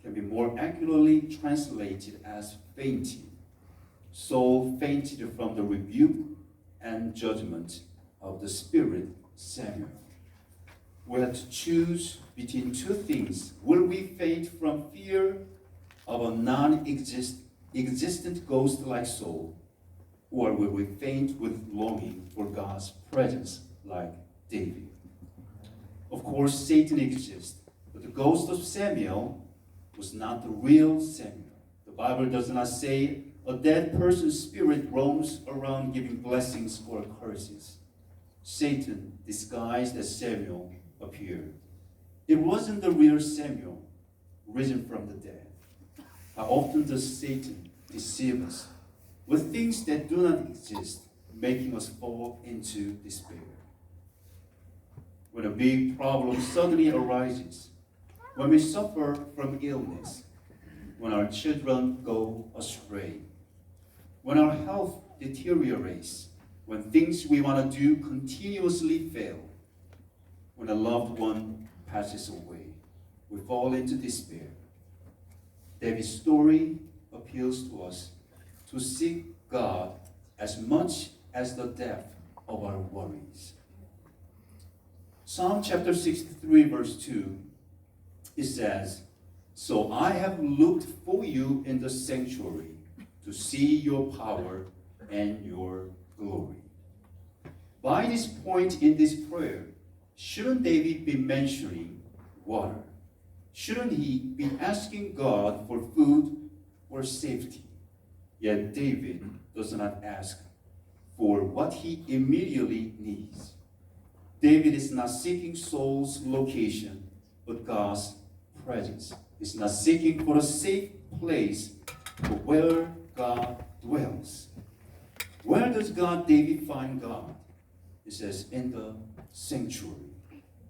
can be more accurately translated as fainted. Saul fainted from the rebuke and judgment of the Spirit Samuel. We have to choose between two things. Will we faint from fear of a non-existent ghost like Saul, or will we faint with longing for God's presence like David? Of course, Satan exists, but the ghost of Samuel was not the real Samuel. The Bible does not say a dead person's spirit roams around giving blessings or curses. Satan, disguised as Samuel, appeared. It wasn't the real Samuel, risen from the dead. How often does Satan deceive us with things that do not exist, making us fall into despair? When a big problem suddenly arises, when we suffer from illness, when our children go astray, when our health deteriorates, when things we want to do continuously fail, when a loved one passes away, we fall into despair. David's story appeals to us to seek God as much as the depth of our worries. Psalm chapter 63, verse 2, it says, "So I have looked for you in the sanctuary to see your power and your glory." By this point in this prayer, shouldn't David be mentioning water? Shouldn't he be asking God for food or safety? Yet David does not ask for what he immediately needs. David is not seeking Saul's location, but God's presence. He's not seeking for a safe place, but where God dwells. Where does David find God? It says, in the sanctuary.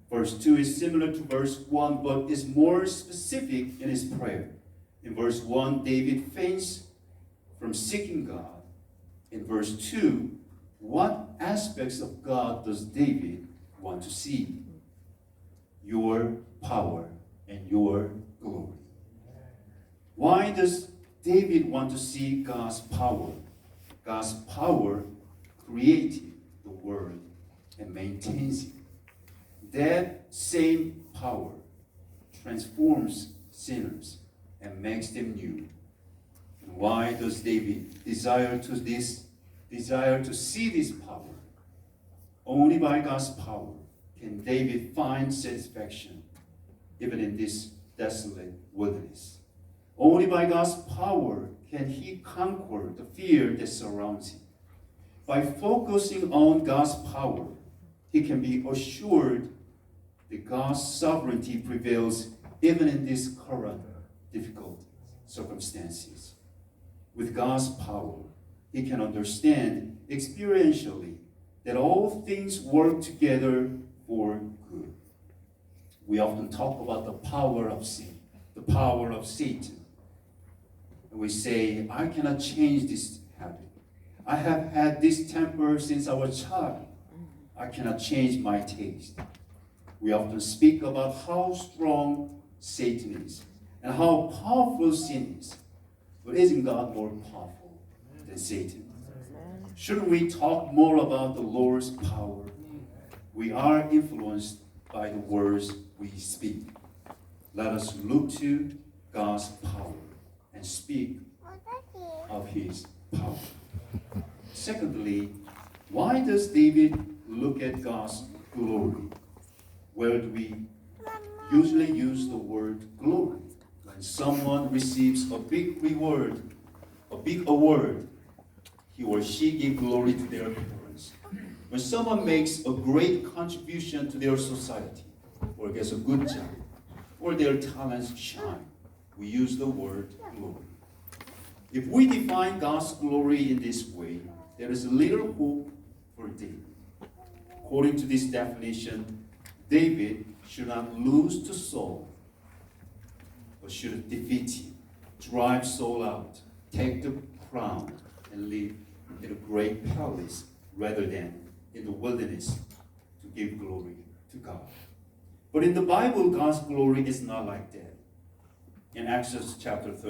Verse 2 is similar to verse 1, but is more specific in his prayer. In verse 1, David faints from seeking God. In verse 2, what aspects of God does David want to see? Your power and your glory. Why does David want to see God's power? God's power created the world and maintains it. That same power transforms sinners and makes them new. And why does David desire to see this power? Only by God's power can David find satisfaction, even in this desolate wilderness. Only by God's power can he conquer the fear that surrounds him. By focusing on God's power, he can be assured that God's sovereignty prevails even in these current difficult circumstances. With God's power, he can understand experientially that all things work together for good. We often talk about the power of sin, the power of Satan. And we say, I cannot change this habit. I have had this temper since I was a child. I cannot change my taste. We often speak about how strong Satan is and how powerful sin is. But isn't God more powerful than Satan? Shouldn't we talk more about the Lord's power? We are influenced by the words we speak. Let us look to God's power and speak of his power. Secondly, why does David look at God's glory? Where do we usually use the word glory? When someone receives a big reward, a big award, he or she gives glory to their parents. When someone makes a great contribution to their society, or gets a good job, or their talents shine, we use the word glory. If we define God's glory in this way, there is little hope for David. According to this definition, David should not lose to Saul, but should defeat him, drive Saul out, take the crown, and live in a great palace rather than in the wilderness to give glory to God. But in the Bible, God's glory is not like that. in Exodus chapter 30.